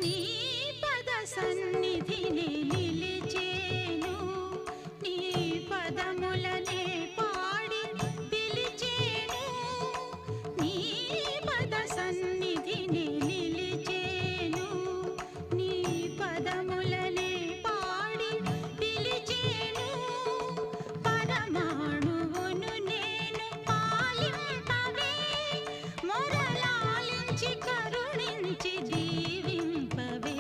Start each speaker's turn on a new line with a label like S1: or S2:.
S1: నీ పద సన్నిధిని నిలిచేను నీ పదములనే పాడి పిలిచేను నీ పద సన్నిధిని నిలిచేను నీ పదములనే పాడి పిలిచేను పరమాణువును నేను పాలింపవే మొరలాలించి కరుణించి దీవింపవే